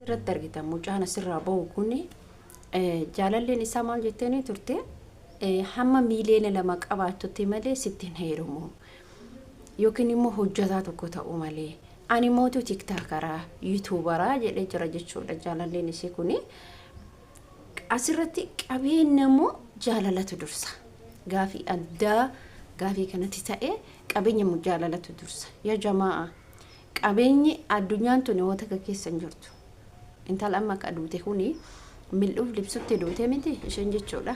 irratti argitan mucaan asirraa bahu kuni jaalalleen isaa maal jettanii turte hamma miliyeena 2 qabaattutti malee sittiin heerumuu yookiin immoo hojjetaa tokko ta'uu malee ani mootu tiktaakaraa yuutuubaraa jedhee jira jechuudha jaalalleen isii kuni asirratti qabeenya immoo jaalalatu dursa gaafii addaa gaafii kanatti ta'e qabeenya immoo jaalalatu dursa yaa jamaa qabeenyi addunyaan tuni wanta keessa jirtu intala amma kadute kuni mil'uuf libsutti duute miti isheen jechuudha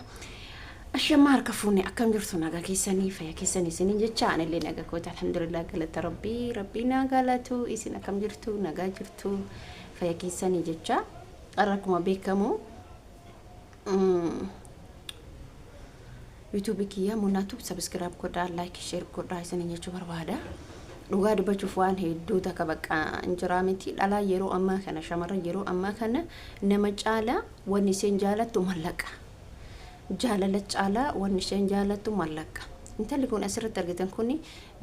ashama harka fuune akkam jirtu naga keessanii fayya keessanii isin jecha anillee naga koota alhamdulillah galata rabbii nagalatu isin akkam jirtu naga jirtu fayya keessanii jecha arrakuma beekamu YouTube kiyya munatu subscribe godhaa like share godhaa isin jechuu barbaada dhugaa dubbachuuf waan hedduu takka bakka injiraa miti dhalaa yeroo ammaa kana shamarra yeroo ammaa kana nama caala wanni isheen jaalattu mallaqa jaalala caala wanni isheen jaalattu mallaqa intalli kun asirratti argitan kuni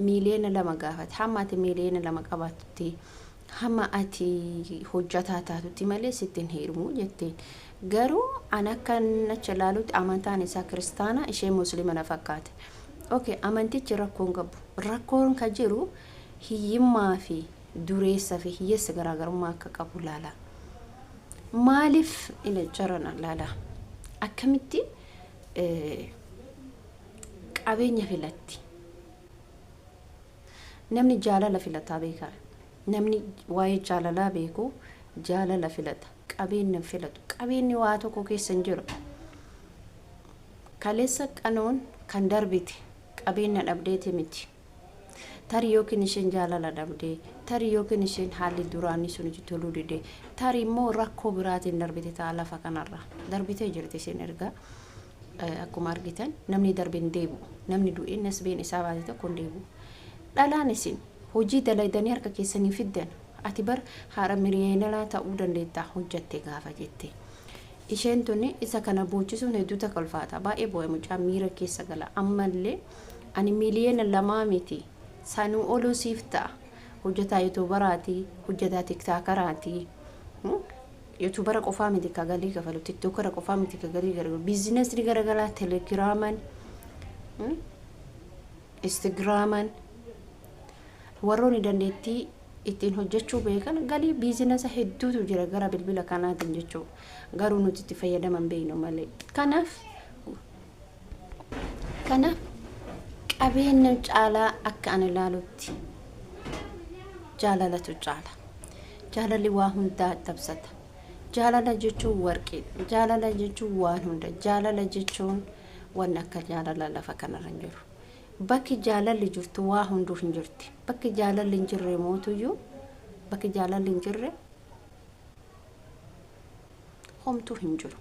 miliyeena 2 gaafate hamma ati miliyeena 2 qabaatutti hamma ati hojjataa taatutti malee sittiin heerumuu jetteen garuu ana kana chalaalutti amantaan isaa kiristaana ishee muslima na fakkaate okay amantichi rakkoon qabu rakkoon ka jiru hiyyummaa fi dureessa fi hiyyeessa garaagarummaa akka qabu laala maaliif ila jarana laala akkamitti qabeenya filatti namni jaalala filataa beeka namni waa'ee jaalalaa beeku jaalala filata qabeenya filatu qabeenyi waa tokko keessa hin jiru kaleessa qanoon kan darbite qabeenya dhabdeeti miti tari yookiin isheen jaalala dhabdee tari yookiin isheen haalli duraanii sun toluu didee tari immoo rakkoo biraatiin darbite ta'a lafa kanarra darbitee jirti isheen erga akkuma argitan namni darbeen deebu namni du'ee nasbeen isaa baate tokko deebu dhalaan isin hojii dalaydanii harka keessanii fiddan ati bar haara miliyeena ta'uu dandeetta hojjatte gaafa jette isheen tuni isa kana boocisuun hedduu takka ulfaata baay'ee boo'ee mucaa miira keessa gala ammallee ani miliyeena 2 miti sanuu olu sifta hojjetaa yuutuubaraati hojjetaa tiktaakaraati yuutuubara qofaa miti kagalii kafalu tiktookara qofaa miti kagalii garagalu biizinasii garagalaa telegiraaman instagraaman warroonni dandeettii ittiin hojjechuu beekan galii biizinasa hedduutu jira gara bilbila kanaatiin jechuu garuu nuti itti fayyadaman beeynu malee kanaaf qabeenya caalaa akka ani ilaalutti jaalalatu caala jaalalli waa hundaa dabsata jaalala jechuun warqee jaalala jechuun waan hunda jaalala jechuun waan akka jaalala lafa kanarra jiru bakki jaalalli jirtu waa hunduu hin jirti bakki jaalalli hin jirre mootuyyuu bakki jaalalli hin jirre homtuu hin jiru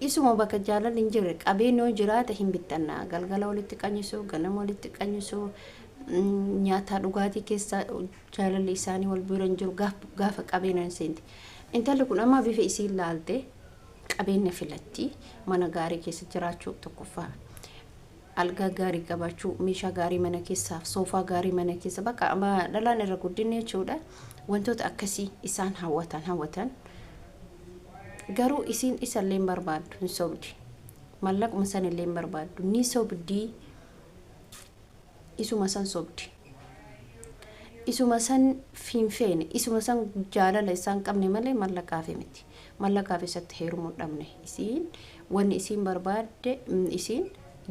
isuma bakka jaalalli hin jirre qabeenyoo jiraata hin bitannaa galgala walitti qanyisu ganama walitti qanyisu nyaata dhugaatii keessa jaalalli isaanii wal bira hin jiru gaafa qabeenyaan seenti intalli kun amma bifa isii ilaalte qabeenya filatti mana gaarii keessa jiraachuu tokkoffaa alga gaarii qabaachuu meeshaa gaarii mana keessaaf soofaa gaarii mana keessa bakka dhalaan irra guddinne jechuudha wantoota akkasii isaan hawwatan garuu isiin isallee barbaaddu hin sobdi mallaquma san illee barbaaddu ni sobdi isuma san sobdi isuma san finfeene isuma san jaalala isaan qabne malee mallaqaaf miti mallaqaaf isatti heerumuu dhabne isiin wanni isiin barbaadde isiin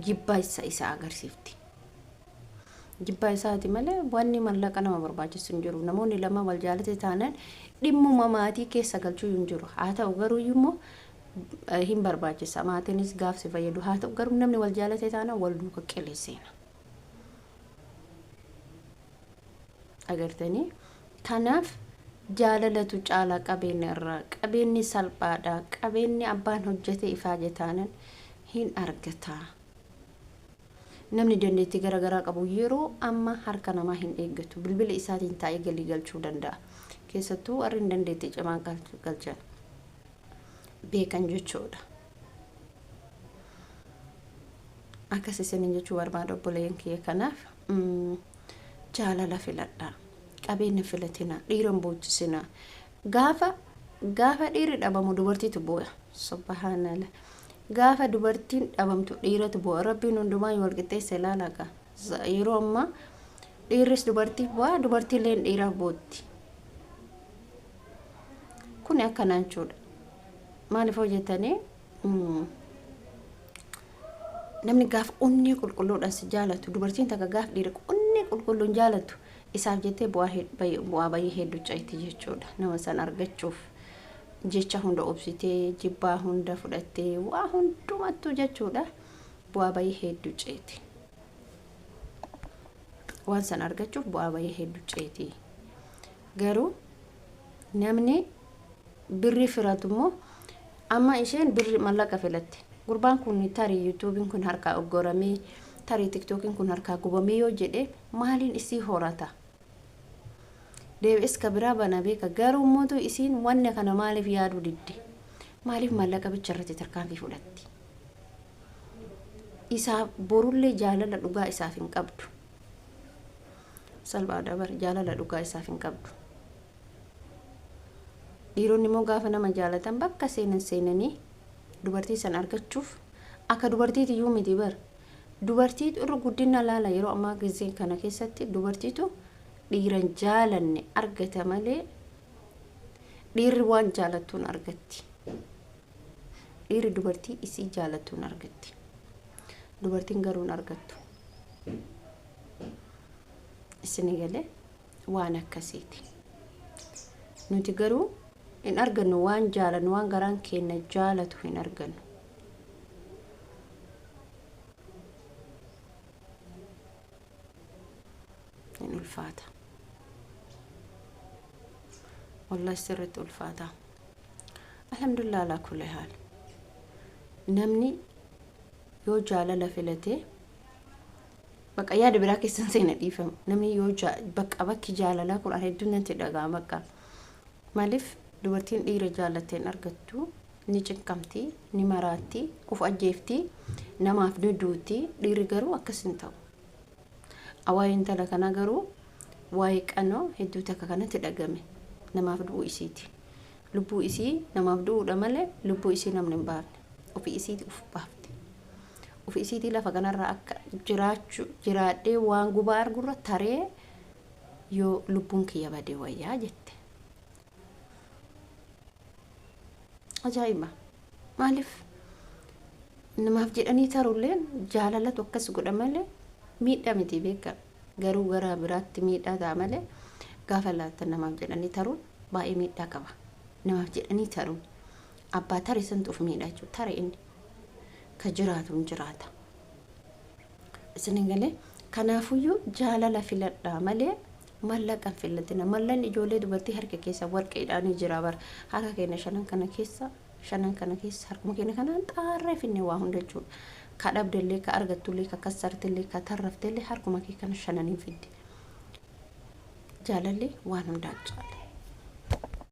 jibbaa isa agarsiifti jibbaa isaati malee wanni mallaqa nama barbaachisu hin jiru namoonni lama wal jaalate taanaan dhimmuma maatii keessa galchuu hin jiru haa ta'u garuu immoo hin barbaachisa maatiinis gaafsi fayyadu haa ta'u garuu namni wal jaalate taanaan wal duuka qeleesseena agartanii kanaaf jaalalatu caala qabeenya irraa qabeenyi salphaadha qabeenyi abbaan hojjete ifaa jetaanan hin argata namni dandeettii garagaraa qabu yeroo amma harka namaa hin eeggatu bilbila isaatiin taa'ee galii galchuu danda'a keessattuu warri hin dandeettii cimaan galchan beekan jechuudha akkas isiniin jechuu barbaada obboleen kiyya kanaaf jaalala filadhaa qabeenya filatina dhiiran boochisina gaafa gaafa dhiirri dhabamu dubartiitu boo'a. Subhanallah. Gaafa dubartiin dhabamtu dhiiratu boo'a. Rabbiin hundumaa wal qixxeesse ilaalaqa. Yeroo ammaa dhiirris dubartii boo'a, dubartiilleen dhiiraaf bootti. Kun akkanaan jechuudha. Maaliif hojjetanii namni gaaf onnee qulqulluudhaan si jaalatu, dubartiin takka gaaf dhiira onnee qulqulluun jaalatu isaaf jettee bu'aa bayii hedduu cayti jechuudha. Nama san argachuuf jecha hunda obsitee, jibbaa hunda fudhattee, waa hundumattuu jechuudha. Bu'aa bayii hedduu cayti. Waan san argachuuf bu'aa bayii hedduu cayti. Garuu namni birrii filatu immoo amma isheen birrii mallaqa filatte. Gurbaan kun tarii yuutuubiin kun harkaa oggoramee, tarii tiktookiin kun harkaa gubamee yoo jedhe maaliin isii horata? Deebi'es kabiraa bana beeka. Garuu mootu isiin wanne kana maaliif yaaduu didde? Maaliif mallaqa bicharratti tarkaanfii fudhatti? Isaa borullee jaalala dhugaa isaaf hin qabdu. Salphaa dabar jaalala dhugaa isaaf hin qabdu. Dhiironni immoo gaafa nama jaalatan bakka seenanii dubartii san argachuuf akka dubartiiti iyyuu miti bar. Dubartiitu irra guddina laala yeroo ammaa gisee kana keessatti dubartiitu dhiiran jaalanne argata malee dhiirri waan jaalattuun argatti. Dhiirri dubartii isii jaalattuun argatti. Dubartiin garuu hin argattu. Isin galee waan akkasiiti. Nuti garuu in argannu waan jaalannu waan garaan keenya jaalatu hin argannu. In ulfaata. Wallahi sirriitti ulfaata. Alhamdulillah ala kulli haal. Namni yoo jaalala filate bakka yaada biraa keessan seena dhiifamu. Namni yoo bakki jaalalaa kun hedduun nanti dhagaa bakka. Maaliif dubartiin dhiira jaalatteen argattu ni cinqamti, ni maraatti, uf ajjeefti, namaaf ni duuti. Dhiirri garuu akkas hin ta'u. Awwaayeen intala kana garuu waa'ee qanoo hedduu takka kanatti dhagame. Namaaf du'uu isiiti. Lubbuu isii namaaf du'uudha malee lubbuu isii namni hin baafne. Ofii isiiti uf baafte. Ofii isiiti lafa kanarraa akka jiraadhee waan gubaa argurra taree yoo lubbuun kiyya badee wayyaa jette. Ajaa'iba. Maaliif namaaf jedhanii tarulleen jaalalatu akkas godha malee miidhaa miti beeka. Garuu gara biraatti miidhaa ta'a malee gaafa laata namaaf jedhanii taruun baay'ee miidhaa qaba. Namaaf jedhanii taruun abbaa taree santuuf miidhaa jechuudha. Taree inni ka jiraatu hin jiraata. Isin galee kanaafuyyuu jaalala filadhaa malee mallaqa filatina. Mallan ijoollee dubartii harka keessa warqeedhaan jira bar. Harka keenya shanan kana keessa harkuma keenya kanaan xaarree finne waa hunda jechuudha. Ka dhabdellee, ka argattullee, ka kassartillee, ka tarraftellee harkuma kee kana shananiin fidde. Jaalalli waan hundaa caala.